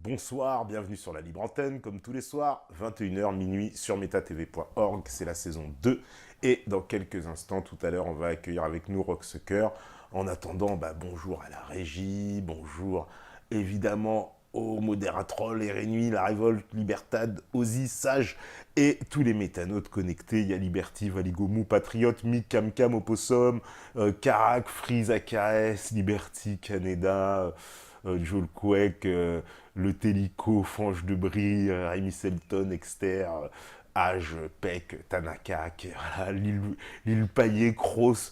Bonsoir, bienvenue sur la Libre Antenne, comme tous les soirs, 21h minuit sur metatv.org, c'est la saison 2. Et dans quelques instants, tout à l'heure, on va accueillir avec nous Rocksucker. En attendant, bonjour à la régie, bonjour évidemment aux modératrolls, et Nuit, la Révolte, Libertad, Ozzy, Sage et tous les métanotes connectés. Il y a Liberty, Valigomou, Patriote, Mick, Camcam, Opossum, Karak, Freeze, AKS, Liberty, Canada, Joel Quake, le Télico, Fange de Brie, Rémi Selton, Exter, Age, Peck, Tanaka, voilà, Lille Payet, Kroos.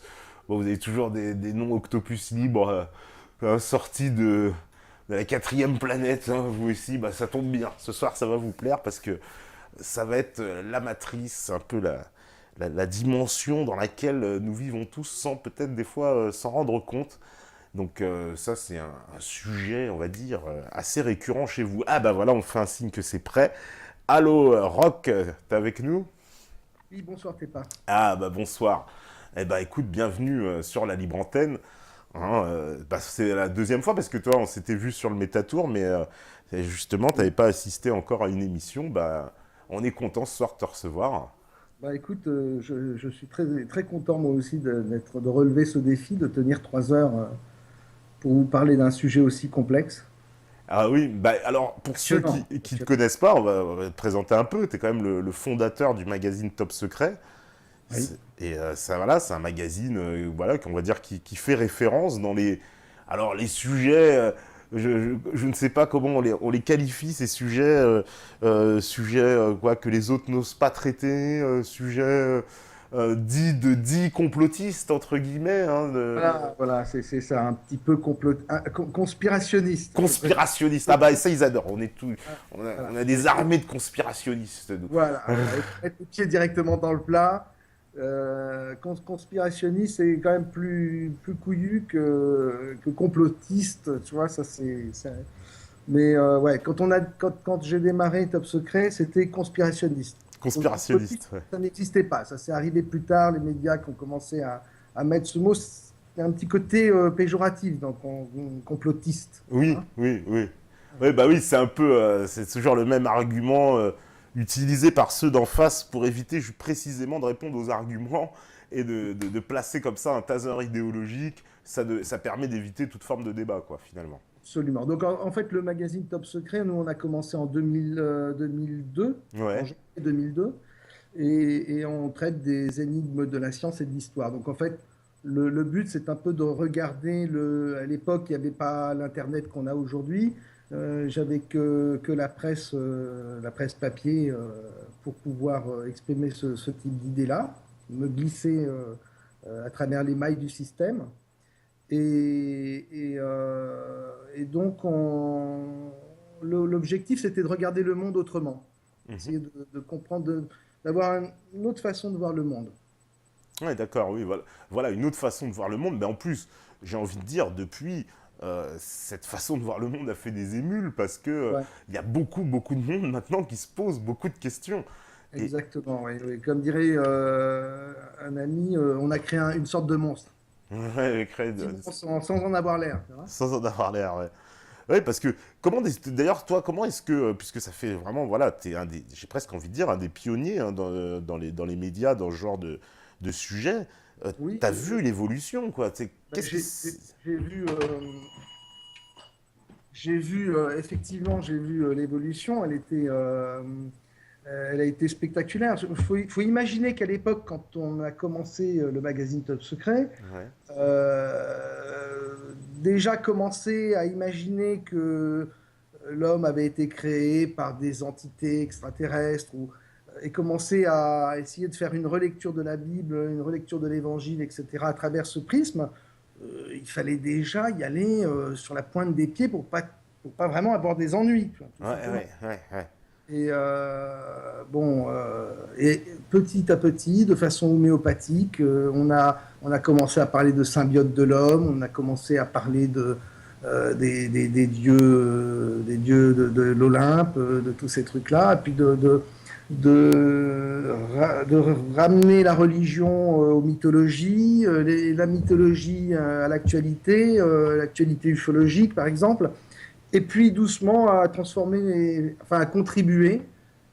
Bon, vous avez toujours des noms Octopus libres sortis de la quatrième planète, hein, vous aussi, ça tombe bien. Ce soir, ça va vous plaire parce que ça va être la matrice, un peu la dimension dans laquelle nous vivons tous sans peut-être des fois s'en rendre compte. Donc ça, c'est un sujet, on va dire, assez récurrent chez vous. Ah voilà, on fait un signe que c'est prêt. Allô, Rock, t'es avec nous? Oui, bonsoir Tepa. Ah bonsoir. Écoute, bienvenue sur la Libre Antenne. Hein, c'est la deuxième fois parce que toi, on s'était vu sur le Métatour, mais justement, t'avais pas assisté encore à une émission. On est content ce soir de te recevoir. Écoute, je suis très, très content moi aussi de relever ce défi, de tenir 3 heures pour vous parler d'un sujet aussi complexe. Ah oui, alors pour ceux qui Passionnant. ne te Passionnant. connaissent pas, on va te présenter un peu. Tu es quand même le fondateur du magazine Top Secret. Oui. Et ça, voilà, c'est un magazine voilà, qu'on va dire qui fait référence dans les. Alors les sujets, je ne sais pas comment on les qualifie, ces sujets, quoi, que les autres n'osent pas traiter, sujets dits complotistes, entre guillemets. Hein, Voilà, c'est ça, un petit peu conspirationniste. conspirationnistes. Ça, ils adorent. Voilà, On a des armées de conspirationnistes, nous. voilà, mettre les pieds directement dans le plat. Conspirationniste, c'est quand même plus couillu que complotiste, tu vois, Mais ouais, quand j'ai démarré Top Secret, c'était conspirationniste. Conspirationniste, Complotiste, ouais. ça n'existait pas. Ça s'est arrivé plus tard, les médias qui ont commencé à mettre ce mot. Il y a un petit côté péjoratif, donc complotiste. Oui, Hein. oui, oui. Oui, oui, c'est un peu, c'est toujours le même argument utilisé par ceux d'en face pour éviter précisément de répondre aux arguments et de placer comme ça un taser idéologique. Ça permet d'éviter toute forme de débat, quoi, finalement. Absolument. Donc en fait, le magazine Top Secret, nous, on a commencé en 2002, en Ouais. janvier 2002, et on traite des énigmes de la science et de l'histoire. Donc en fait, le but, c'est un peu de regarder à l'époque, il n'y avait pas l'Internet qu'on a aujourd'hui. J'avais que la presse papier pour pouvoir exprimer ce type d'idée-là, me glisser à travers les mailles du système. Et donc, l'objectif, c'était de regarder le monde autrement, Mhm. essayer de comprendre, d'avoir une autre façon de voir le monde. Ouais, d'accord, oui, voilà. Voilà une autre façon de voir le monde. Mais en plus, j'ai envie de dire, depuis, cette façon de voir le monde a fait des émules parce que Ouais, il y a beaucoup, beaucoup de monde maintenant qui se pose beaucoup de questions. Et exactement. Oui, oui. Comme dirait un ami, on a créé une sorte de monstre. ouais, Effectivement, sans en avoir l'air. Tu vois. sans en avoir l'air, ouais. Ouais, parce que d'ailleurs, toi, comment est-ce que, puisque ça fait vraiment, voilà, t'es j'ai presque envie de dire, un des pionniers hein, dans les médias, dans ce genre de sujet, Oui, t'as vu l'évolution, quoi. Qu'est-ce qui. j'ai vu, effectivement, j'ai vu l'évolution. Elle a été spectaculaire. Faut imaginer qu'à l'époque, quand on a commencé le magazine Top Secret, Ouais. déjà commencer à imaginer que l'homme avait été créé par des entités extraterrestres et commencer à essayer de faire une relecture de la Bible, une relecture de l'Évangile, etc. à travers ce prisme, il fallait déjà y aller sur la pointe des pieds pour pas vraiment avoir des ennuis, tu vois, tout Ouais, simplement. ouais, ouais, ouais. Et petit à petit, de façon homéopathique, on a commencé à parler de symbiote de l'homme, on a commencé à parler des dieux de l'Olympe, de tous ces trucs-là, et puis de ramener la religion aux mythologies, la mythologie à l'actualité ufologique, par exemple. et puis doucement à transformer, enfin à contribuer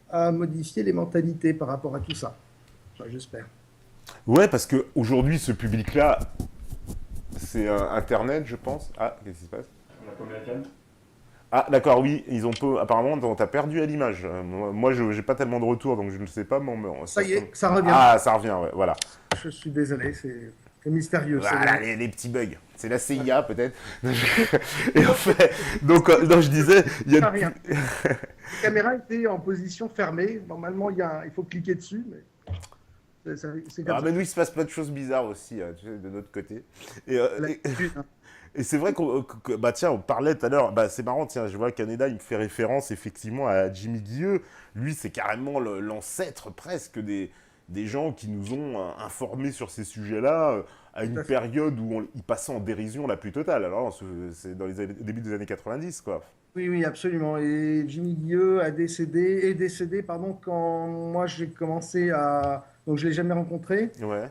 à modifier les mentalités par rapport à tout ça. Enfin, j'espère. Ouais, parce que aujourd'hui, ce public-là, c'est Internet, je pense. Ah, qu'est-ce qui se passe? La américaine. Ah, d'accord, oui, ils ont peu. Apparemment, t'as perdu à l'image. Moi, je j'ai pas tellement de retour, donc je ne sais pas, mais Ça y est, ça revient. Ah, ça revient, ouais, voilà. Je suis désolé, c'est mystérieux. Voilà, les petits bugs. C'est la CIA, peut-être. Et en fait, donc, non, je disais, il y a. Rien. La caméra était en position fermée. Normalement, il faut cliquer dessus, mais c'est comme Ah, ça. mais nous, il se passe plein de choses bizarres aussi, tu sais, de notre côté. Et, L'habitude, hein. et c'est vrai bah tiens, on parlait tout à l'heure, bah c'est marrant, tiens, je vois Canada, il me fait référence effectivement à Jimmy Guilleux. Lui, c'est carrément l'ancêtre presque des gens qui nous ont informés sur ces sujets-là à Tout une à fait. période où ils passaient en dérision la plus totale. Alors, c'est dans au début des années 90, quoi. Oui, oui, absolument. Et Jimmy Guilleux est décédé, pardon, quand moi j'ai commencé à. Donc je l'ai jamais rencontré. Ouais,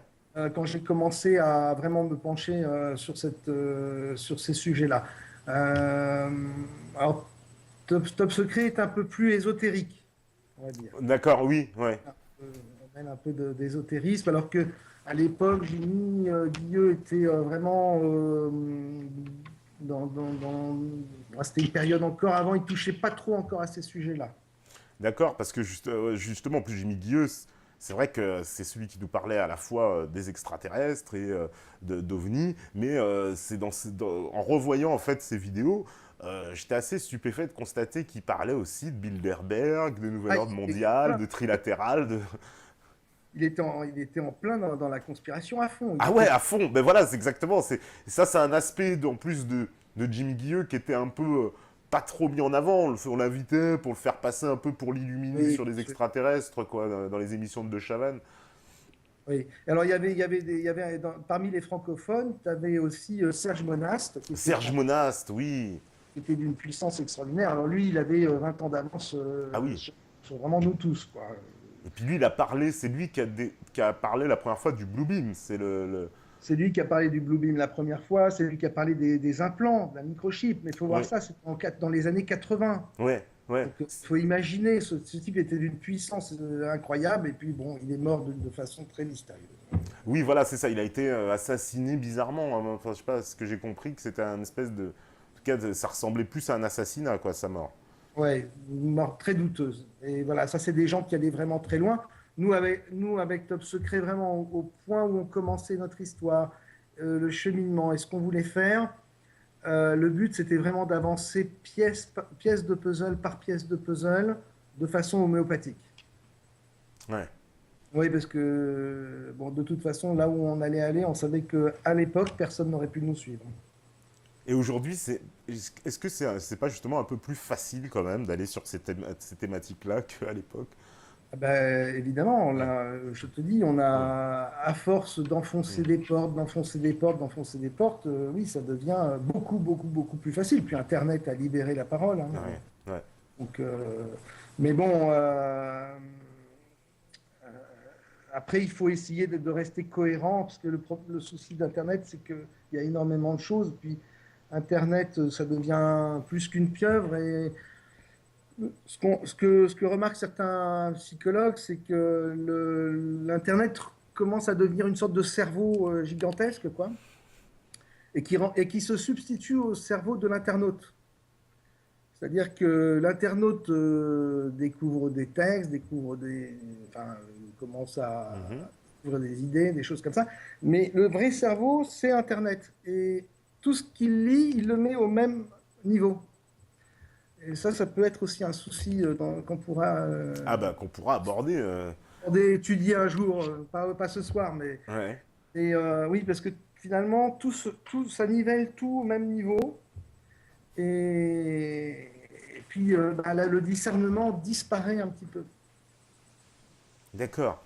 Quand j'ai commencé à vraiment me pencher sur ces sujets-là. Euh, alors, Top Secret est un peu plus ésotérique, on va dire. d'accord, oui, ouais. On mêle un peu d'ésotérisme, alors que à l'époque, Jimmy Guilleux était vraiment c'était une période encore avant, il touchait pas trop encore à ces sujets-là. D'accord, parce que justement, plus Jimmy Guilleux, c'est vrai que c'est celui qui nous parlait à la fois des extraterrestres et d'OVNI, mais en revoyant en fait ces vidéos, j'étais assez stupéfait de constater qu'il parlait aussi de Bilderberg, de Nouvel Ah, Ordre Mondial, voilà. de Trilatéral, de... Il était en plein dans la conspiration à fond. Il Ah ouais, était, à fond. Ben voilà, c'est exactement. Ça, c'est un aspect en plus de Jimmy Guilleux qui était un peu pas trop mis en avant. On l'invitait pour le faire passer un peu pour l'illuminer oui, sur les extraterrestres, quoi, dans les émissions de Chavannes. oui. Alors, parmi les francophones, tu avais aussi Serge Monast, Serge Monast, oui. qui était d'une puissance extraordinaire. Alors, lui, il avait 20 ans d'avance Ah oui. sur vraiment nous tous, quoi. Et puis lui, il a parlé, c'est lui qui a parlé la première fois du Blue Beam. C'est C'est lui qui a parlé du Blue Beam la première fois, c'est lui qui a parlé des implants, de la microchip. Mais il faut voir Ouais, ça, c'est dans les années 80. ouais, ouais. Donc, il faut imaginer, ce type était d'une puissance incroyable, et puis bon, il est mort de façon très mystérieuse. Oui, voilà, c'est ça. Il a été assassiné bizarrement, hein. Enfin, je sais pas, ce que j'ai compris, que c'était un espèce de... En tout cas, ça ressemblait plus à un assassinat, quoi, sa mort. Ouais, une mort très douteuse. Et voilà, ça, c'est des gens qui allaient vraiment très loin. Nous, avec Top Secret, vraiment au point où on commençait notre histoire, le cheminement et ce qu'on voulait faire, le but, c'était vraiment d'avancer pièce de puzzle par pièce de puzzle de façon homéopathique. Ouais. Oui, parce que, bon, de toute façon, là où on allait aller, on savait qu'à l'époque, personne n'aurait pu nous suivre. Et aujourd'hui, est-ce que c'est pas justement un peu plus facile quand même d'aller sur ces thématiques-là qu'à l'époque? Ah ben, évidemment, Ouais, là, je te dis, on ouais, a, à force d'enfoncer mm, des portes, d'enfoncer des portes, d'enfoncer des portes, oui, ça devient beaucoup, beaucoup, beaucoup plus facile. Puis Internet a libéré la parole, hein. ouais, ouais. Donc, mais bon, après, il faut essayer de rester cohérent, parce que le souci d'Internet, c'est qu'il y a énormément de choses. Puis Internet, ça devient plus qu'une pieuvre. Et ce que remarquent certains psychologues, c'est que l'Internet commence à devenir une sorte de cerveau gigantesque, quoi, et qui se substitue au cerveau de l'internaute. C'est-à-dire que l'internaute découvre des textes, enfin, commence Mhm. à découvrir des idées, des choses comme ça. Mais le vrai cerveau, c'est Internet. Et tout ce qu'il lit, il le met au même niveau. Et ça peut être aussi un souci qu'on pourra Ah bah qu'on pourra aborder. étudier un jour, pas ce soir, Ouais. oui, parce que finalement, ça nivelle tout au même niveau. Et puis, bah, là, le discernement disparaît un petit peu. D'accord.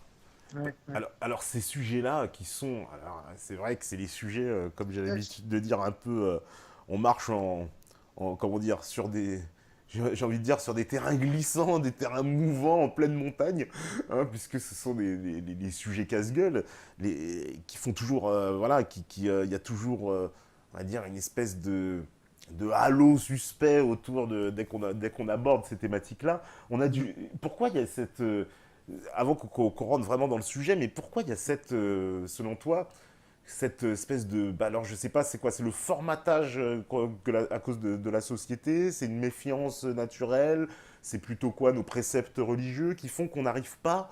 Ouais, ouais. Alors ces sujets-là qui sont, alors c'est vrai que c'est les sujets, comme j'ai Euh, l'habitude de dire un peu, on marche comment dire, sur j'ai envie de dire sur des terrains glissants, des terrains mouvants en pleine montagne, hein, puisque ce sont les sujets casse-gueule, qui font toujours, voilà, il y a toujours, on va dire, une espèce de halo suspect autour de dès qu'on aborde ces thématiques-là. On a dû. Pourquoi il y a cette avant qu'on rentre vraiment dans le sujet, mais pourquoi il y a cette, selon toi, cette espèce de, bah alors je sais pas, c'est quoi, c'est le formatage à cause de la société, c'est une méfiance naturelle, c'est plutôt quoi nos préceptes religieux qui font qu'on n'arrive pas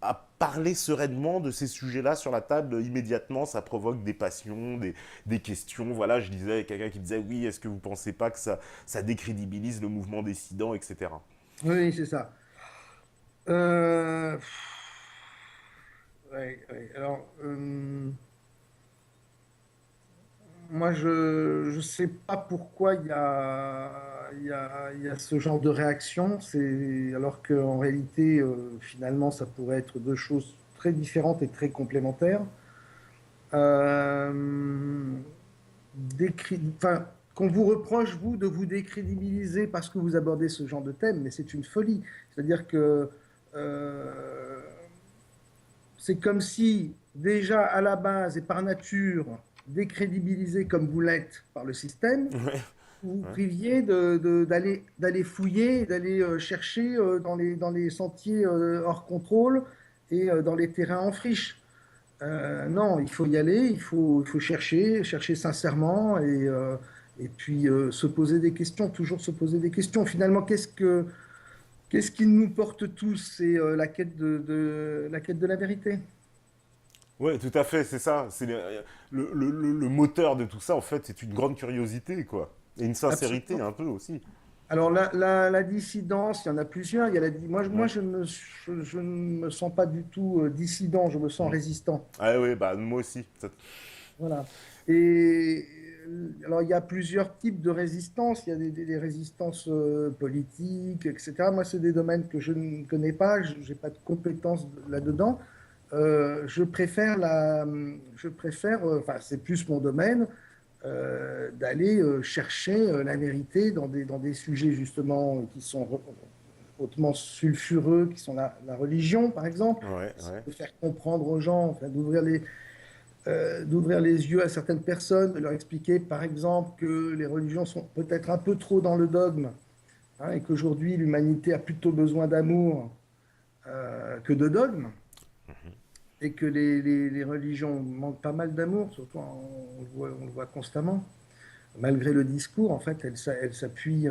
à parler sereinement de ces sujets-là sur la table immédiatement, ça provoque des passions, des questions. Voilà, je disais, quelqu'un qui disait, oui, est-ce que vous pensez pas que ça décrédibilise le mouvement dissident, etc. Oui, c'est ça. Euh, ouais, ouais. Alors, moi, je ne sais pas pourquoi il y a ce genre de réaction. Alors qu'en réalité, finalement, ça pourrait être deux choses très différentes et très complémentaires. Euh, enfin, qu'on vous reproche, vous, de vous décrédibiliser parce que vous abordez ce genre de thème, mais c'est une folie. C'est-à-dire que euh, c'est comme si, déjà à la base et par nature, décrédibilisé comme vous l'êtes par le système, Ouais, vous vous ouais. priviez d'aller fouiller, d'aller chercher dans les sentiers hors contrôle et dans les terrains en friche. Non, il faut y aller, il faut chercher sincèrement et puis se poser des questions, toujours se poser des questions. Finalement, qu'est-ce qui nous porte tous? C'est la quête de la vérité. Ouais, tout à fait, c'est ça. C'est le moteur de tout ça, en fait, c'est une grande curiosité, quoi. Et une sincérité, Absolument. un peu aussi. Alors, la dissidence, il y en a plusieurs. Il y a moi, Ouais. je ne me sens pas du tout dissident, je me sens Mm. résistant. Ah ouais, bah moi aussi. Voilà. Et alors, il y a plusieurs types de résistance. Il y a des résistances politiques, etc. Moi, c'est des domaines que je ne connais pas. Je n'ai pas de compétences là-dedans. Je préfère, enfin, c'est plus mon domaine, d'aller chercher la vérité dans des sujets justement qui sont hautement sulfureux, qui sont la religion, par exemple. Ouais, C'est ouais. de faire comprendre aux gens, enfin, d'ouvrir les yeux à certaines personnes, de leur expliquer, par exemple, que les religions sont peut-être un peu trop dans le dogme, hein, et qu'aujourd'hui, l'humanité a plutôt besoin d'amour que de dogme, et que les religions manquent pas mal d'amour, surtout on le voit constamment. Malgré le discours, en fait, elle s'appuie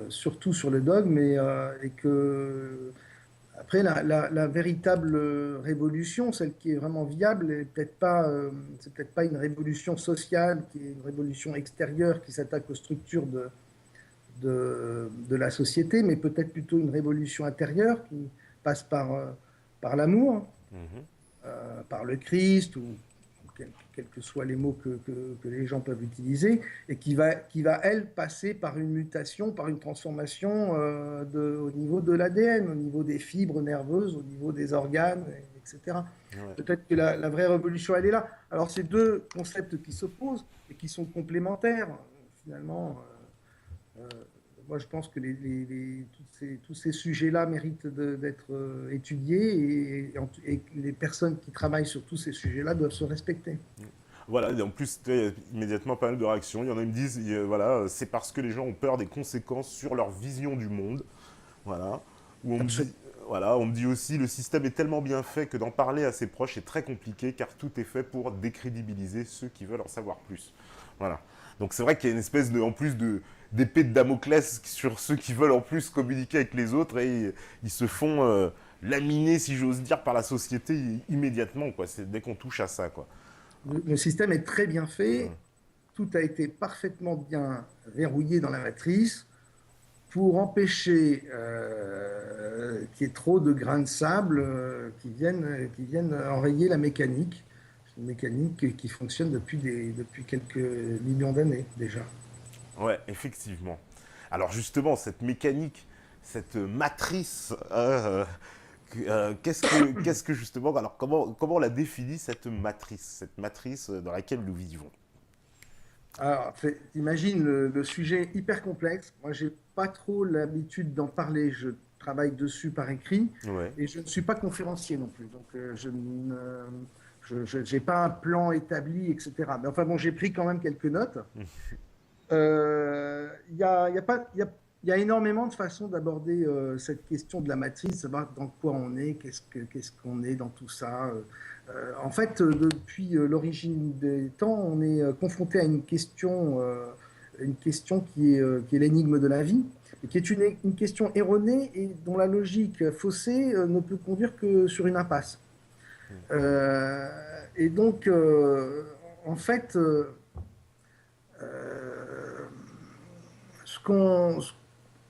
surtout sur le dogme, et que après, la véritable révolution, celle qui est vraiment viable, c'est peut-être pas une révolution sociale, qui est une révolution extérieure qui s'attaque aux structures de la société, mais peut-être plutôt une révolution intérieure qui passe par l'amour, Mhm. par le Christ, ou quels que soient les mots que les gens peuvent utiliser, et qui va, elle, passer par une mutation, par une transformation au niveau de l'ADN, au niveau des fibres nerveuses, au niveau des organes, etc. Ouais. Peut-être que la vraie révolution, elle est là. Alors, c'est deux concepts qui s'opposent et qui sont complémentaires, finalement. Euh, Moi, je pense que tous ces sujets-là méritent d'être étudiés, et les personnes qui travaillent sur tous ces sujets-là doivent se respecter. Voilà, et en plus, tu sais, immédiatement pas mal de réactions. Il y en a qui me disent, voilà, c'est parce que les gens ont peur des conséquences sur leur vision du monde. Voilà. Où on me dit, Absolument. voilà, on me dit aussi, le système est tellement bien fait que d'en parler à ses proches est très compliqué car tout est fait pour décrédibiliser ceux qui veulent en savoir plus. Voilà. Donc c'est vrai qu'il y a une espèce de, en plus d'épée de Damoclès sur ceux qui veulent en plus communiquer avec les autres et ils se font laminer, si j'ose dire, par la société immédiatement, quoi. C'est dès qu'on touche à ça, quoi. Le système est très bien fait. Tout a été parfaitement bien verrouillé dans la matrice pour empêcher qu'il y ait trop de grains de sable qui viennent enrayer la mécanique. C'est une mécanique qui fonctionne depuis quelques millions d'années déjà. Ouais, effectivement. Alors justement, cette mécanique, cette matrice, qu'est-ce que justement, alors comment on la définit cette matrice dans laquelle nous vivons? Alors, imagine le sujet hyper complexe. Moi, j'ai pas trop l'habitude d'en parler. Je travaille dessus par écrit Ouais. et je ne suis pas conférencier non plus. Donc, je n'ai pas un plan établi, etc. Mais enfin bon, j'ai pris quand même quelques notes. Il y a, il y a pas, il y a énormément de façons d'aborder cette question de la matrice, savoir dans quoi on est, qu'est-ce qu'on est dans tout ça. En fait, depuis l'origine des temps, on est confronté à une question qui est l'énigme de la vie, et qui est une question erronée et dont la logique faussée ne peut conduire que sur une impasse. Euh, et donc, en fait, ce qu'on,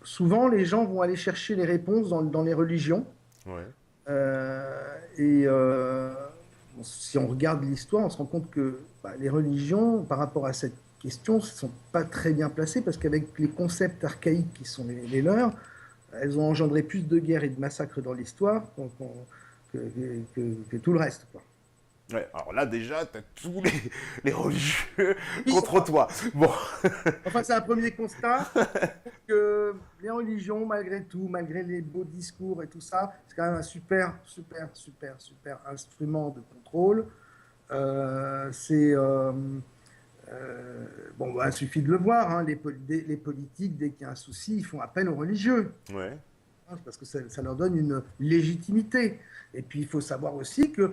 souvent les gens vont aller chercher les réponses dans les religions. Ouais. Et si on regarde l'histoire, on se rend compte que les religions, par rapport à cette question, ne sont pas très bien placées parce qu'avec les concepts archaïques qui sont les leurs, elles ont engendré plus de guerres et de massacres dans l'histoire que tout le reste, quoi. Ouais, alors là déjà, t'as tous les religieux Oui, contre toi. Bon, enfin, c'est un premier constat que les religions, malgré tout, malgré les beaux discours et tout ça, c'est quand même un super, super, super, super instrument de contrôle. C'est bon, bah, il suffit de le voir, hein, les politiques, dès qu'il y a un souci, ils font appel aux religieux, ouais, hein, parce que ça leur donne une légitimité. Et puis, il faut savoir aussi que,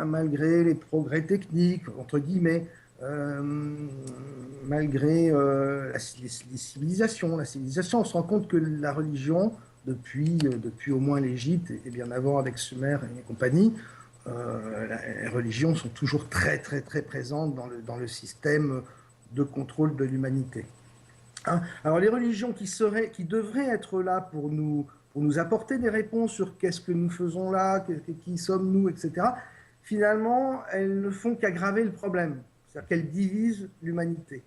malgré les progrès techniques, entre guillemets, euh, malgré la civilisation, on se rend compte que la religion, depuis au moins l'Égypte, et bien avant avec Sumer et compagnie, les religions sont toujours très, très, très présentes dans le système de contrôle de l'humanité. Hein. Alors les religions qui devraient être là pour nous apporter des réponses sur qu'est-ce que nous faisons là, qui sommes-nous, etc., finalement, elles ne font qu'aggraver le problème. C'est-à-dire qu'elles divisent l'humanité.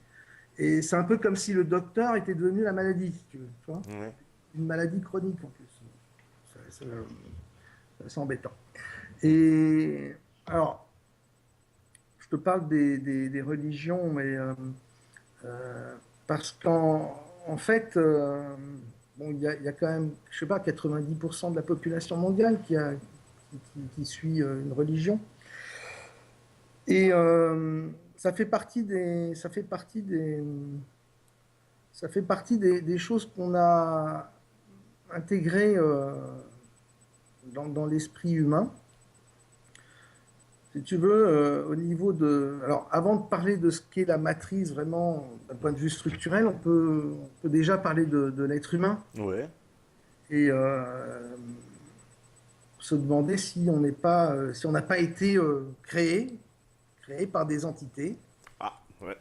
Et c'est un peu comme si le docteur était devenu la maladie, si tu veux. Tu vois, ouais. une maladie chronique en plus. C'est embêtant. Et alors, je te parle des religions, mais parce qu'en fait, bon, il y a quand même, je sais pas, 90% de la population mondiale qui suit une religion. Et ça fait partie des choses qu'on a intégrées dans l'esprit humain. Si tu veux, au niveau de... Alors, avant de parler de ce qu'est la matrice, vraiment, d'un point de vue structurel, on peut déjà parler de l'être humain Ouais. et se demander si on n'est pas, si on n'a pas été créé par des entités. Ah, ouais.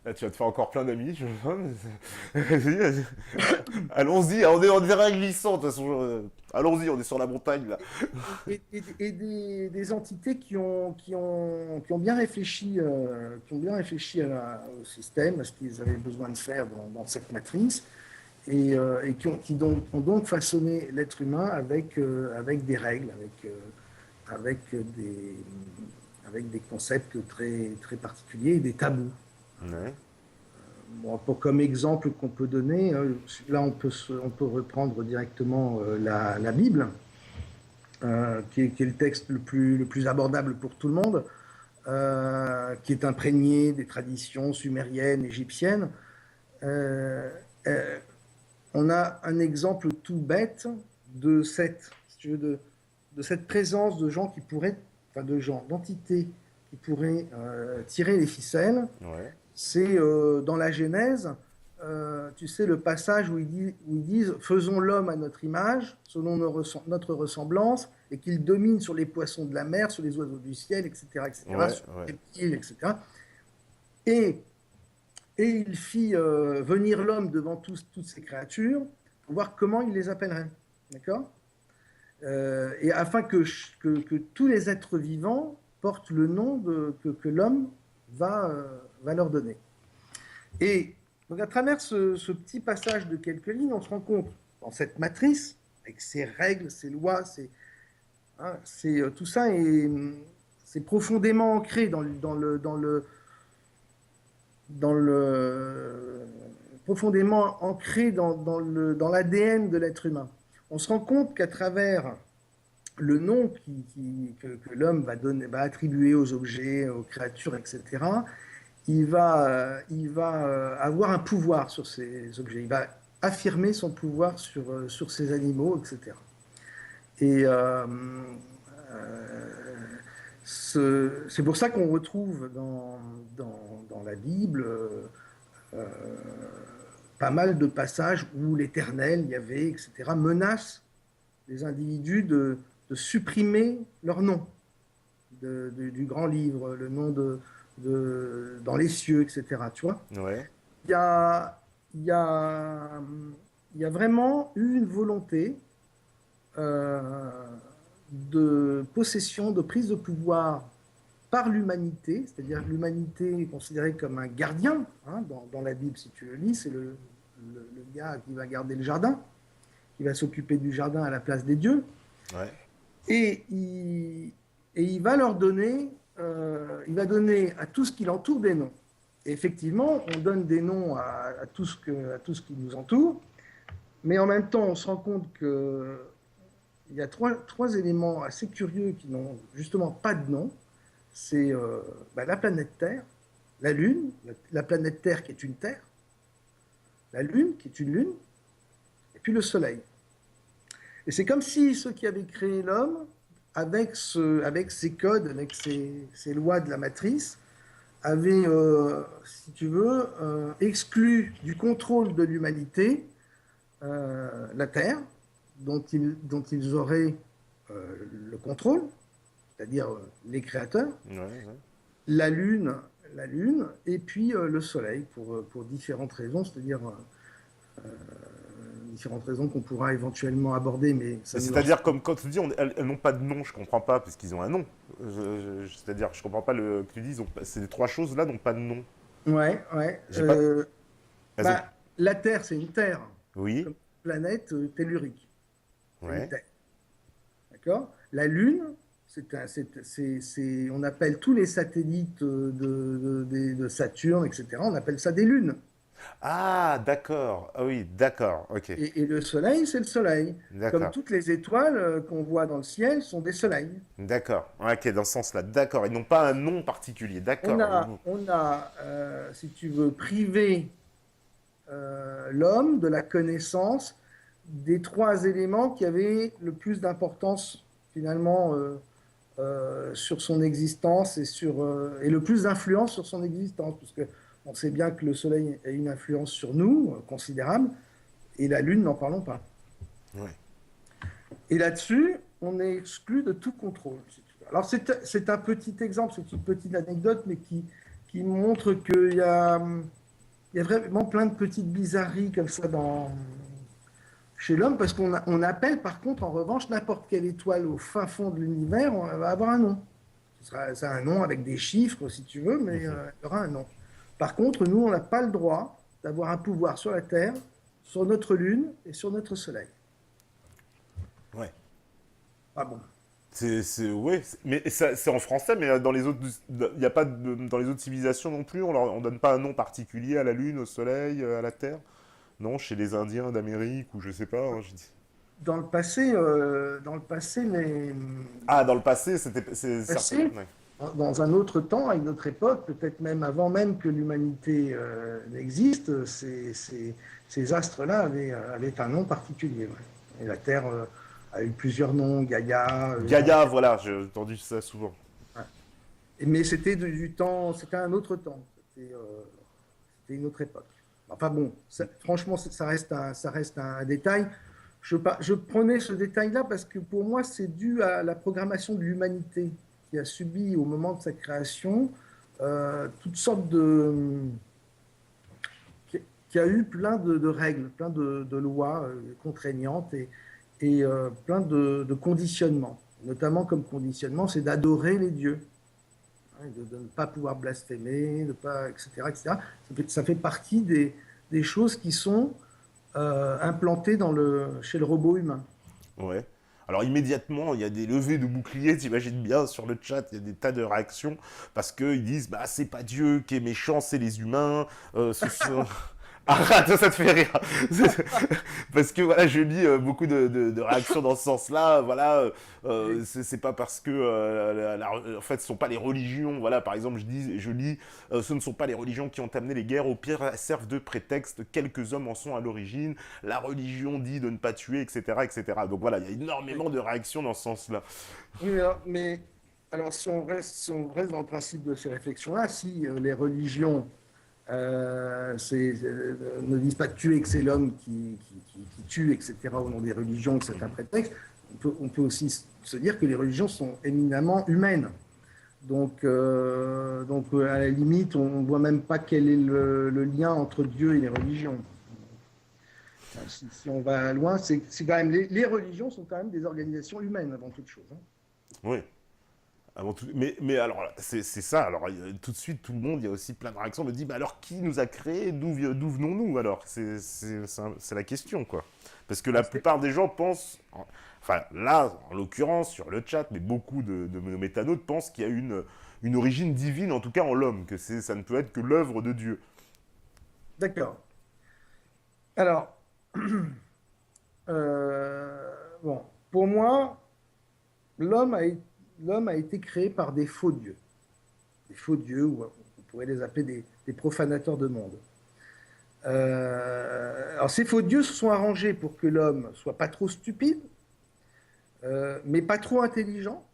Là, tu vas te faire encore plein d'amis, je vois. Vas-y, vas-y. Allons-y, on est en terrain glissant, de toute façon. Allons-y, on est sur la montagne, là. Et des entités qui ont bien réfléchi, au système, à ce qu'ils avaient besoin de faire dans cette matrice, et ont donc façonné l'être humain avec des règles, avec des, avec des concepts très, très particuliers et des tabous. Ouais. Bon, comme exemple qu'on peut donner, là on peut reprendre directement la Bible, qui est le texte le plus abordable pour tout le monde, qui est imprégné des traditions sumériennes, égyptiennes. Euh, euh, on a un exemple tout bête de si tu veux, de cette présence de gens qui pourraient, enfin d'entités qui pourraient tirer les ficelles. Ouais. C'est dans la Genèse, tu sais, le passage où ils disent faisons l'homme à notre image, selon notre ressemblance, et qu'il domine sur les poissons de la mer, sur les oiseaux du ciel, etc., etc., Ouais, sur ouais. les reptiles, etc. Et, et il fit venir l'homme devant toutes ces créatures pour voir comment il les appellerait. D'accord. Et afin que tous les êtres vivants portent le nom que l'homme va leur donner. Et donc à travers ce petit passage de quelques lignes, on se rend compte, dans cette matrice, avec ses règles, ses lois, hein, tout ça c'est profondément ancré profondément ancré dans l'ADN de l'être humain. On se rend compte qu'à travers le nom que l'homme va attribuer aux objets, aux créatures, etc., il va avoir un pouvoir sur ces objets. Il va affirmer son pouvoir sur ces animaux, etc. Et c'est pour ça qu'on retrouve dans la Bible euh, pas mal de passages où l'Éternel, Yahvé, etc., menace les individus de supprimer leur nom du grand livre, le nom dans les cieux, etc. Tu vois, Ouais. il y a, il y a, il y a vraiment eu une volonté euh, de possession, de prise de pouvoir par l'humanité, c'est-à-dire que l'humanité est considérée comme un gardien, hein, dans la Bible, si tu le lis, c'est le gars qui va garder le jardin, qui va s'occuper du jardin à la place des dieux, Ouais. et il va leur donner, il va donner à tout ce qui l'entoure des noms. Et effectivement, on donne des noms à tout ce qui nous entoure, mais en même temps, on se rend compte qu'il y a trois éléments assez curieux qui n'ont justement pas de nom. C'est la planète Terre, la Lune, la planète Terre qui est une Terre, la Lune qui est une Lune, et puis le Soleil. Et c'est comme si ceux qui avaient créé l'homme, avec ses codes, avec ses lois de la matrice, avaient, si tu veux, exclu du contrôle de l'humanité la Terre, dont ils auraient le contrôle, c'est-à-dire les créateurs, Ouais. Ouais. la Lune, et puis le Soleil, pour différentes raisons, c'est-à-dire différentes raisons qu'on pourra éventuellement aborder, mais ça Et nous lance. c'est-à-dire, comme quand tu dis, elles n'ont pas de nom, je comprends pas, puisqu'ils ont un nom. C'est-à-dire, je comprends pas que tu dis, ces trois choses-là n'ont pas de nom. Ouais, ouais. J'ai pas. Elles ont. La Terre, c'est une Terre, Oui. comme planète tellurique. C'est une Ouais. Terre. D'accord. La Lune, on appelle tous les satellites de Saturne, etc. On appelle ça des lunes. Ah, d'accord. Ah oui, d'accord. Ok. Et le Soleil, c'est le Soleil. Comme D'accord. toutes les étoiles qu'on voit dans le ciel sont des soleils. D'accord. Ok, dans ce sens-là. D'accord. Ils n'ont pas un nom particulier. On D'accord. a, on a si tu veux, privé l'homme de la connaissance des trois éléments qui avaient le plus d'importance finalement sur son existence et le plus d'influence sur son existence, parce que on sait bien que le Soleil a une influence sur nous considérable, et la Lune, n'en parlons pas. Ouais. Et là-dessus, on est exclu de tout contrôle. Si tu veux. Alors c'est un petit exemple, c'est une petite anecdote, mais qui montre qu'il y a vraiment plein de petites bizarreries comme ça chez l'homme, parce qu'on appelle par contre, en revanche, n'importe quelle étoile au fin fond de l'univers, on va avoir un nom. C'est un nom avec des chiffres, si tu veux, mais il y aura un nom. Par contre, nous, on n'a pas le droit d'avoir un pouvoir sur la Terre, sur notre Lune et sur notre Soleil. Ouais. Ah bon. Ouais, mais c'est en français, mais dans les autres, il y a pas dans les autres civilisations non plus. On donne pas un nom particulier à la Lune, au Soleil, à la Terre. Non, chez les Indiens d'Amérique ou je sais pas. Hein, Dans le passé, Ah, dans le passé, c'est certain. passé, Ouais. dans un autre temps, à une autre époque, peut-être même avant même que l'humanité n'existe, ces astres-là avaient un nom particulier. Ouais. Et la Terre a eu plusieurs noms, Gaïa. Gaïa, voilà, j'ai entendu ça souvent. Ouais. Mais c'était du temps, c'était un autre temps, c'était une autre époque. Enfin bon, franchement, ça reste un détail. Je prenais ce détail-là parce que pour moi, c'est dû à la programmation de l'humanité qui a subi au moment de sa création toutes sortes qui a eu plein de règles, plein de lois contraignantes et plein de conditionnements. Notamment comme conditionnement, c'est d'adorer les dieux, hein, de ne pas pouvoir blasphémer, de pas, etc., etc. Ça fait partie des choses qui sont implantées chez le robot humain. Ouais. Alors immédiatement, il y a des levées de boucliers, t'imagines bien, sur le chat, il y a des tas de réactions, parce qu'ils disent, bah c'est pas Dieu qui est méchant, c'est les humains, ce sont... Ah, ça te fait rire. Parce que voilà, je lis beaucoup de réactions dans ce sens-là. Voilà, c'est pas parce que, en fait, ce sont pas les religions. Voilà, par exemple, je lis, ce ne sont pas les religions qui ont amené les guerres. Au pire, elles servent de prétexte. Quelques hommes en sont à l'origine. La religion dit de ne pas tuer, etc., etc. Donc voilà, il y a Oui, énormément de réactions dans ce sens-là. oui, alors si on reste dans le principe de ces réflexions-là, si les religions ne disent pas de tuer, que c'est l'homme qui tue, etc., au nom des religions, que c'est un prétexte, on peut aussi se dire que les religions sont éminemment humaines. À la limite, on ne voit même pas quel est le lien entre Dieu et les religions. Si on va loin, c'est quand même les religions sont quand même des organisations humaines avant toute chose. Hein. Oui. Avant tout, mais alors, c'est ça. Alors, tout de suite, tout le monde, il y a aussi plein de réactions. Me dit, bah alors, qui nous a créés? D'où venons-nous alors? C'est la question, quoi. Parce que la plupart des gens pensent, enfin, là, en l'occurrence, sur le chat, mais beaucoup de nos métanotes pensent qu'il y a une origine divine, en tout cas en l'homme, que ça ne peut être que l'œuvre de Dieu. D'accord. Alors, euh, bon, pour moi, l'homme a, l'homme a été créé par des faux dieux. Des faux dieux, ou on pourrait les appeler des profanateurs de monde. Alors ces faux dieux se sont arrangés pour que l'homme soit pas trop stupide, mais pas trop intelligent,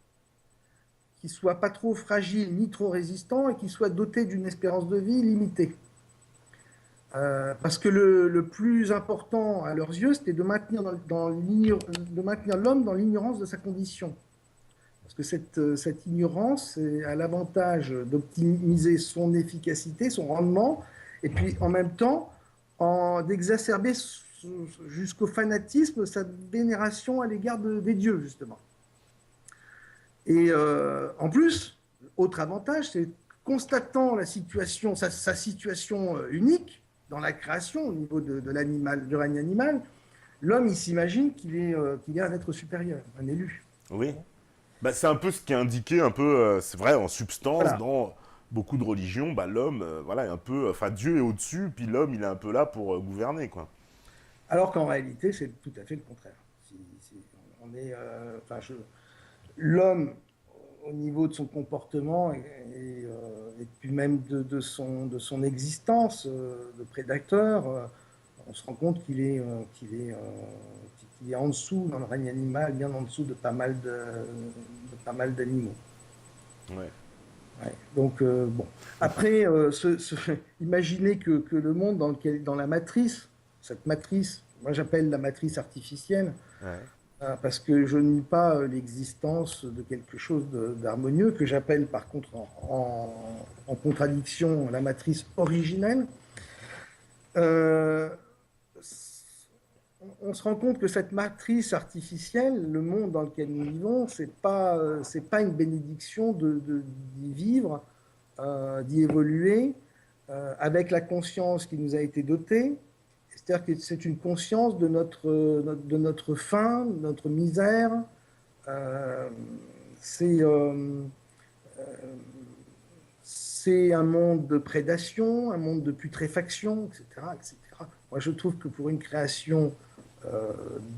qu'il soit pas trop fragile ni trop résistant et qu'il soit doté d'une espérance de vie limitée. Parce que le plus important à leurs yeux, c'était de maintenir, de maintenir l'homme dans l'ignorance de sa condition. Parce que cette ignorance a l'avantage d'optimiser son efficacité, son rendement, et puis en même temps d'exacerber jusqu'au fanatisme sa vénération à l'égard des dieux, justement. Et en plus, autre avantage, c'est constatant la situation, sa situation unique dans la création au niveau de l'animal, du règne animal, l'homme il s'imagine qu'il est un être supérieur, un élu. Oui. Bah, c'est un peu ce qui est indiqué, un peu, c'est vrai, en substance, Voilà. dans beaucoup de religions, bah, l'homme, voilà, est un peu, enfin, Dieu est au-dessus, puis l'homme, il est un peu là pour gouverner, quoi. Alors qu'en réalité, c'est tout à fait le contraire. On est, l'homme, au niveau de son comportement et puis même de son existence de prédateur, on se rend compte qu'il est en dessous dans le règne animal, bien en dessous de pas mal d'animaux. Ouais. Ouais. Donc, bon. Après, imaginez que le monde dans la matrice, cette matrice, moi j'appelle la matrice artificielle, Ouais. parce que je nie pas l'existence de quelque chose d'harmonieux, que j'appelle par contre en contradiction la matrice originelle. Euh, on se rend compte que cette matrice artificielle, le monde dans lequel nous vivons, c'est pas une bénédiction d'y vivre, d'y évoluer, avec la conscience qui nous a été dotée. C'est-à-dire que c'est une conscience de notre faim, de notre misère. Euh, c'est c'est un monde de prédation, un monde de putréfaction, etc., etc. Moi, je trouve que pour une création euh,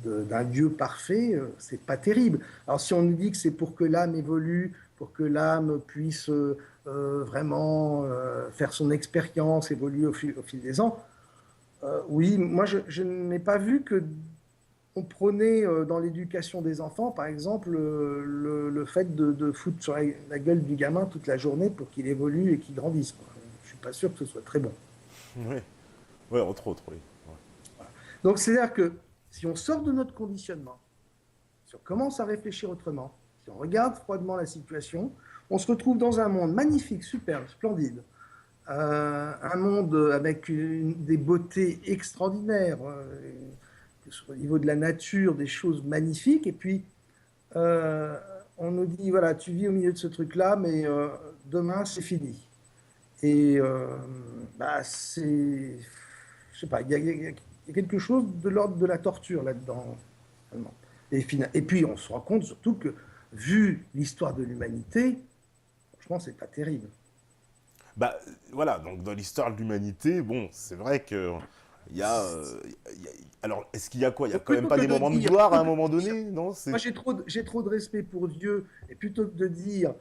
d'un Dieu parfait, c'est pas terrible. Alors, si on nous dit que c'est pour que l'âme évolue, pour que l'âme puisse vraiment faire son expérience, évoluer au fil des ans, oui, moi, je n'ai pas vu que on prônait dans l'éducation des enfants, par exemple, le fait de foutre sur la gueule du gamin toute la journée pour qu'il évolue et qu'il grandisse. Quoi. Je suis pas sûr que ce soit très bon. Ouais. Ouais, entre autres, oui. Ouais. Donc, c'est-à-dire que si on sort de notre conditionnement, si on commence à réfléchir autrement, si on regarde froidement la situation, on se retrouve dans un monde magnifique, superbe, splendide, un monde avec des beautés extraordinaires, au niveau de la nature, des choses magnifiques, et puis euh, on nous dit, voilà, tu vis au milieu de ce truc-là, mais demain, c'est fini. Et bah, je sais pas, il y a quelque chose de l'ordre de la torture là-dedans. Et puis, on se rend compte surtout que, vu l'histoire de l'humanité, franchement, c'est pas terrible. Bah, voilà, donc dans l'histoire de l'humanité, bon, c'est vrai que Il y a, il y a- Alors, est-ce qu'il y a quoi? Il y a Donc, quand même plutôt pas que des de moments de dire, gloire à un moment donné, non? moi j'ai trop de respect pour Dieu, et plutôt que de dire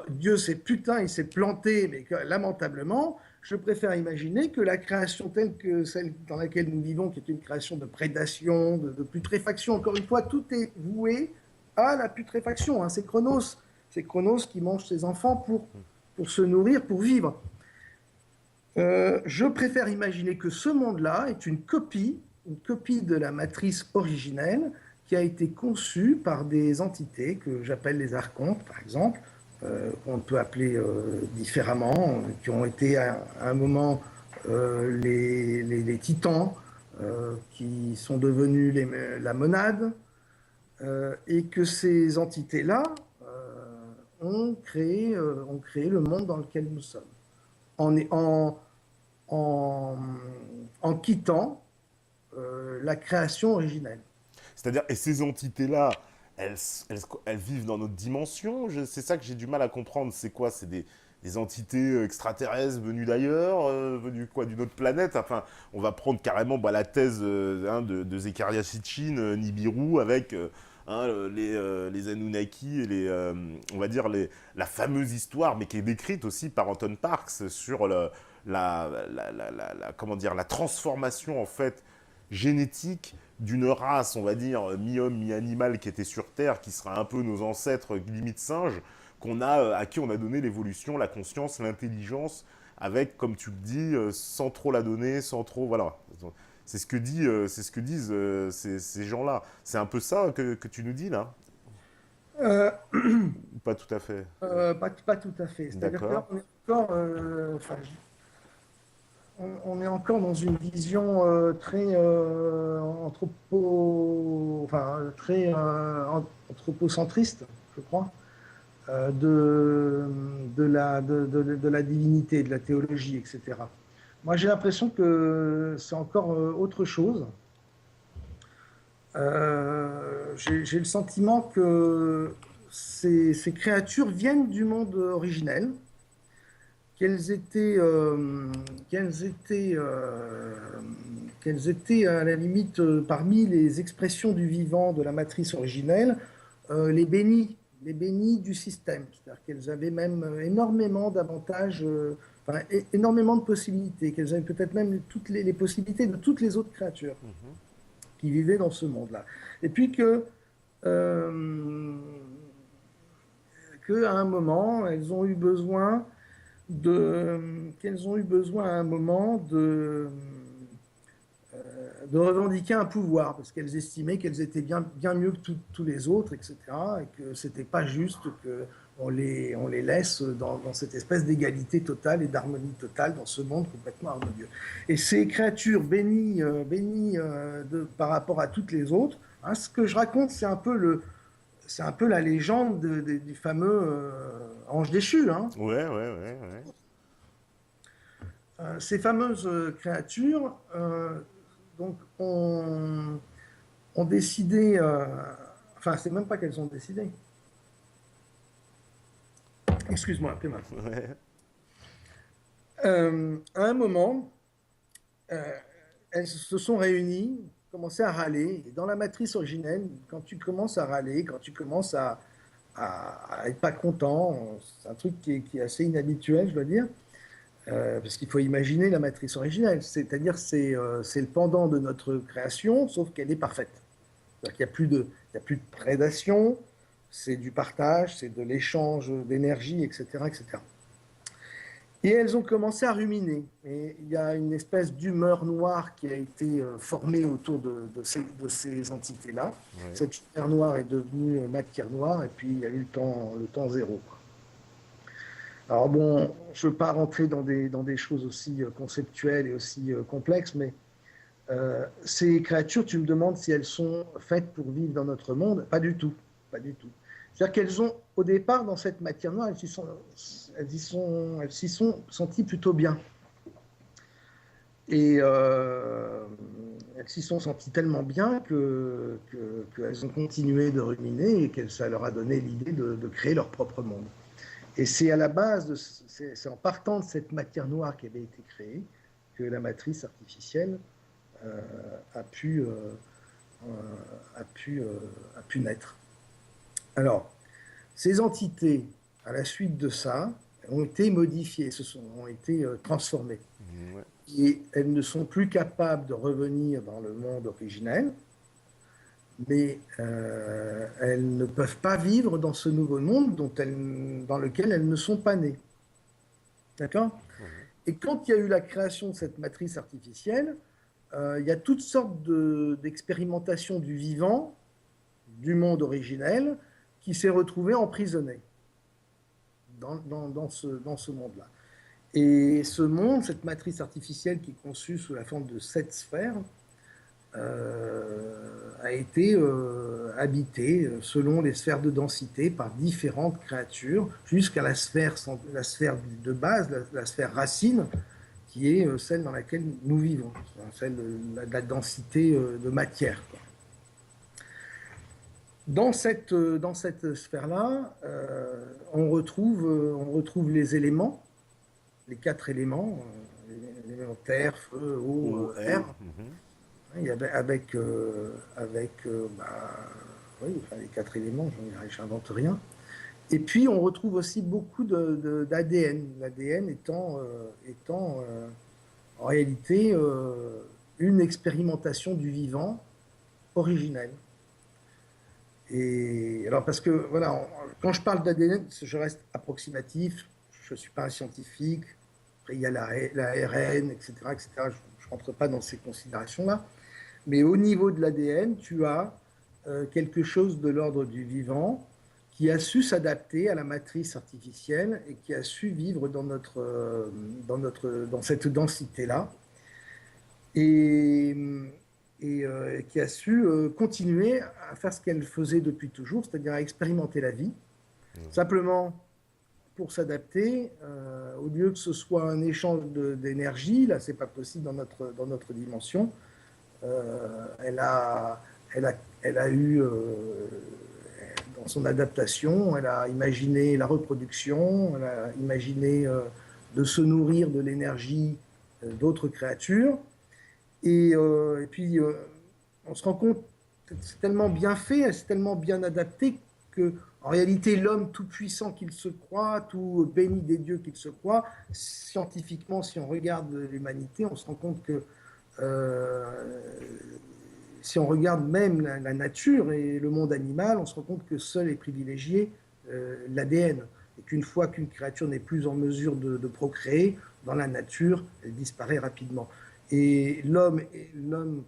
Dieu c'est putain, il s'est planté, mais que, lamentablement, je préfère imaginer que la création telle que celle dans laquelle nous vivons, qui est une création de prédation, de putréfaction, encore une fois, tout est voué à la putréfaction. Hein. C'est Chronos qui mange ses enfants pour se nourrir, pour vivre. Je préfère imaginer que ce monde-là est une copie de la matrice originelle qui a été conçue par des entités que j'appelle les archontes, par exemple, qu'on peut appeler différemment, qui ont été à un moment les titans, qui sont devenus la monade, et que ces entités-là ont créé le monde dans lequel nous sommes. En, en, en, en quittant la création originelle. C'est-à-dire, et ces entités-là, elles vivent dans notre dimension? C'est ça que j'ai du mal à comprendre. C'est quoi? C'est des entités extraterrestres venues d'ailleurs, venues quoi, d'une autre planète? Enfin, on va prendre carrément bah, la thèse de Zecharia Sitchin, Nibiru, avec les Anunnaki et on va dire la fameuse histoire, mais qui est décrite aussi par Anton Parks sur comment dire, la transformation en fait génétique d'une race, on va dire, mi-homme, mi-animal qui était sur Terre, qui sera un peu nos ancêtres limite singes, à qui on a donné l'évolution, la conscience, l'intelligence, avec, comme tu le dis, sans trop la donner, sans trop, voilà. C'est ce que disent ces gens-là. C'est un peu ça que tu nous dis là? Euh, Ou pas tout à fait? pas tout à fait. C'est-à-dire que là, D'accord. on est encore, on est encore dans une vision très très anthropocentriste, je crois, de la divinité, de la théologie, etc. Moi, j'ai l'impression que c'est encore autre chose. J'ai le sentiment que ces créatures viennent du monde originel, qu'elles étaient, euh, qu'elles étaient, euh, qu'elles étaient à la limite parmi les expressions du vivant de la matrice originelle, les bénis du système. C'est-à-dire qu'elles avaient même énormément d'avantages, énormément de possibilités, qu'elles avaient peut-être même toutes les possibilités de toutes les autres créatures qui vivaient dans ce monde-là. Et puis euh, qu'à un moment, elles ont eu besoin qu'elles ont eu besoin à un moment de revendiquer un pouvoir, parce qu'elles estimaient qu'elles étaient bien mieux que tous les autres, etc., et que c'était pas juste qu'on on les laisse dans cette espèce d'égalité totale et d'harmonie totale dans ce monde complètement harmonieux. Et ces créatures bénies par rapport à toutes les autres, hein, ce que je raconte, c'est un peu la légende du fameux ange déchu. Hein. Ouais, ouais, ouais, ouais. Ces fameuses créatures donc ont décidé, enfin c'est même pas qu'elles ont décidé, excuse-moi, appelez-moi. Ouais. À un moment, euh, elles se sont réunies, commencé à râler, et dans la matrice originelle, quand tu commences à râler, quand tu commences à être pas content, c'est un truc qui est assez inhabituel, je dois dire, parce qu'il faut imaginer la matrice originelle, c'est-à-dire c'est le pendant de notre création, sauf qu'elle est parfaite. C'est-à-dire qu'il n'y a il y a plus de prédation, c'est du partage, c'est de l'échange d'énergie, etc., etc. Et elles ont commencé à ruminer. Et il y a une espèce d'humeur noire qui a été formée autour de ces entités-là. Ouais. Cette humeur noire est devenue matière noire, et puis il y a eu le temps zéro. Alors bon, je ne veux pas rentrer dans des choses aussi conceptuelles et aussi complexes, mais ces créatures, tu me demandes si elles sont faites pour vivre dans notre monde. Pas du tout. Pas du tout. C'est-à-dire qu'elles ont, au départ, dans cette matière noire, elles s'y sont senties plutôt bien. Et elles s'y sont senties tellement bien qu'elles ont continué de ruminer et que ça leur a donné l'idée de créer leur propre monde. Et c'est à la base, c'est en partant de cette matière noire qui avait été créée que la matrice artificielle a pu, a pu, a pu naître. Alors, ces entités, à la suite de ça, ont été modifiées, ont été transformées. Ouais. Et elles ne sont plus capables de revenir dans le monde originel, mais elles ne peuvent pas vivre dans ce nouveau monde dans lequel elles ne sont pas nées. D'accord? Mhm. Et quand il y a eu la création de cette matrice artificielle, il y a toutes sortes d'expérimentations du vivant, du monde originel, qui s'est retrouvé emprisonné dans ce monde-là. Et ce monde, cette matrice artificielle qui est conçue sous la forme de 7 sphères, a été habité selon les sphères de densité par différentes créatures jusqu'à la sphère de base, la sphère racine, qui est celle dans laquelle nous vivons, celle de la densité de matière, quoi. Dans cette sphère-là, on retrouve les éléments, les 4 éléments, l'élément terre, feu, eau, Ou R. air. Mhm. Bah, oui, enfin, les 4 éléments, j'invente rien. Et puis on retrouve aussi beaucoup d'ADN, l'ADN étant en réalité une expérimentation du vivant originelle. Et alors parce que voilà, quand je parle d'ADN, je reste approximatif, je ne suis pas un scientifique. Après il y a l'ARN, etc., etc. Je ne rentre pas dans ces considérations-là. Mais au niveau de l'ADN, tu as quelque chose de l'ordre du vivant qui a su s'adapter à la matrice artificielle et qui a su vivre dans cette densité-là et, qui a su continuer à faire ce qu'elle faisait depuis toujours, c'est-à-dire à expérimenter la vie. Mhm. Simplement, pour s'adapter, au lieu que ce soit un échange d'énergie, là, c'est pas possible dans notre dimension. Elle a, elle, a, elle a eu, dans son adaptation, elle a imaginé la reproduction, elle a imaginé de se nourrir de l'énergie d'autres créatures. Et puis, on se rend compte que c'est tellement bien fait, c'est tellement bien adapté que, en réalité, l'homme tout puissant qu'il se croit, tout béni des dieux qu'il se croit, scientifiquement, si on regarde l'humanité, on se rend compte que euh, si on regarde même la nature et le monde animal, on se rend compte que seul est privilégié l'ADN. Et qu'une fois qu'une créature n'est plus en mesure de procréer, dans la nature, elle disparaît rapidement. Et l'homme,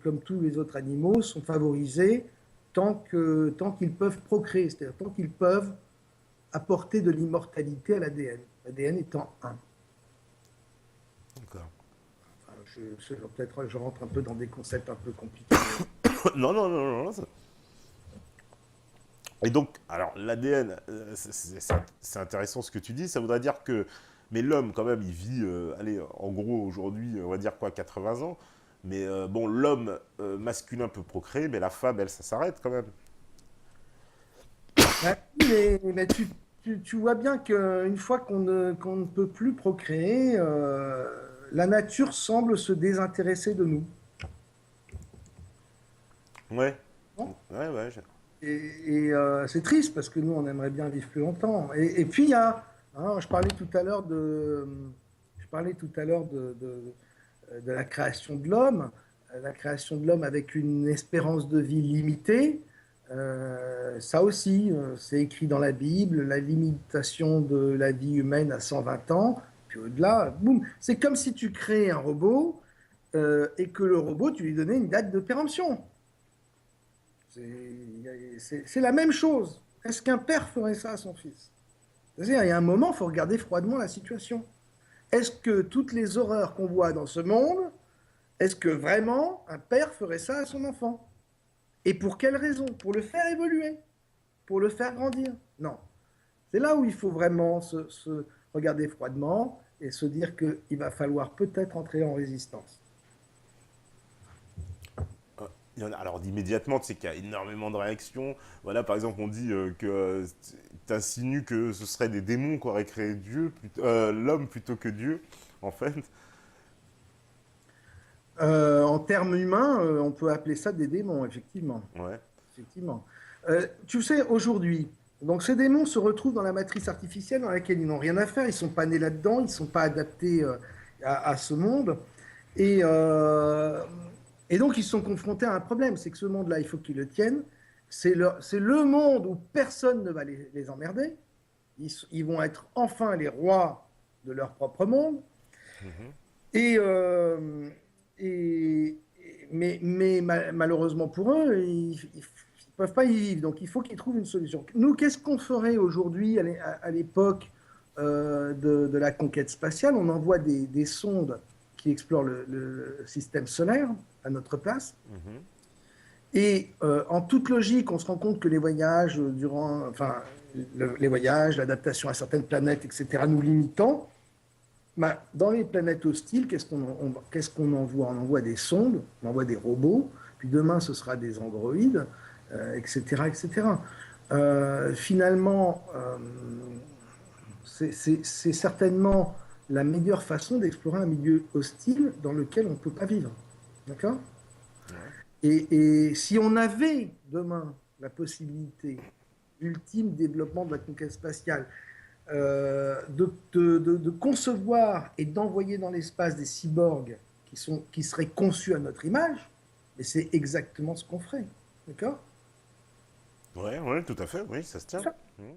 comme tous les autres animaux, sont favorisés tant qu'ils peuvent procréer, c'est-à-dire tant qu'ils peuvent apporter de l'immortalité à l'ADN, l'ADN étant un. D'accord. Peut-être je rentre un peu dans des concepts un peu compliqués, mais Non, non, non, non, non. Et donc, alors, l'ADN, c'est intéressant ce que tu dis. Ça voudrait dire que. Mais l'homme, quand même, il vit, allez, en gros, aujourd'hui, on va dire quoi, 80 ans. Mais bon, l'homme masculin peut procréer, mais la femme, elle, ça s'arrête quand même. mais tu vois bien qu'une fois qu'on ne peut plus procréer, la nature semble se désintéresser de nous. Ouais. Bon. Ouais, ouais. C'est triste parce que nous, on aimerait bien vivre plus longtemps. Et puis, il y a, hein, je parlais tout à l'heure de la création de l'homme, la création de l'homme avec une espérance de vie limitée. Ça aussi, c'est écrit dans la Bible, la limitation de la vie humaine à 120 ans. Puis au-delà, boum, c'est comme si tu créais un robot et que le robot, tu lui donnais une date de péremption. C'est la même chose. Est-ce qu'un père ferait ça à son fils? C'est-à-dire, il y a un moment, il faut regarder froidement la situation. Est-ce que toutes les horreurs qu'on voit dans ce monde, est-ce que vraiment un père ferait ça à son enfant? Et pour quelle raison? Pour le faire évoluer, pour le faire grandir? Non. C'est là où il faut vraiment se regarder froidement et se dire qu'il va falloir peut-être entrer en résistance. Il y en a, alors immédiatement, tu sais qu'il y a énormément de réactions. Voilà, par exemple, on dit que tu insinues que ce serait des démons qui auraient créé Dieu, l'homme plutôt que Dieu, en fait. En termes humains, on peut appeler ça des démons, effectivement. Ouais. Effectivement. Tu sais, aujourd'hui, donc ces démons se retrouvent dans la matrice artificielle dans laquelle ils n'ont rien à faire, ils ne sont pas nés là-dedans, ils ne sont pas adaptés à ce monde. Et, euh, et donc, ils sont confrontés à un problème, c'est que ce monde-là, il faut qu'ils le tiennent. C'est le monde où personne ne va les emmerder. Ils vont être enfin les rois de leur propre monde. Mhm. Et, euh, et, mais malheureusement pour eux, ils ne peuvent pas y vivre. Donc il faut qu'ils trouvent une solution. Nous, qu'est-ce qu'on ferait aujourd'hui à l'époque de la conquête spatiale? On envoie des sondes qui explorent le système solaire à notre place. Mhm. Et en toute logique, on se rend compte que les voyages les voyages, l'adaptation à certaines planètes, etc., nous limitant. Bah, dans les planètes hostiles, qu'est-ce qu'on envoie? On envoie des sondes, on envoie des robots, puis demain ce sera des androïdes, etc., etc. Finalement, c'est certainement la meilleure façon d'explorer un milieu hostile dans lequel on ne peut pas vivre. D'accord? Ouais. Et si on avait demain la possibilité ultime développement de la conquête spatiale, de concevoir et d'envoyer dans l'espace des cyborgs qui seraient conçus à notre image, mais c'est exactement ce qu'on ferait. D'accord? Ouais, ouais, tout à fait, oui, ça se tient. Mhm.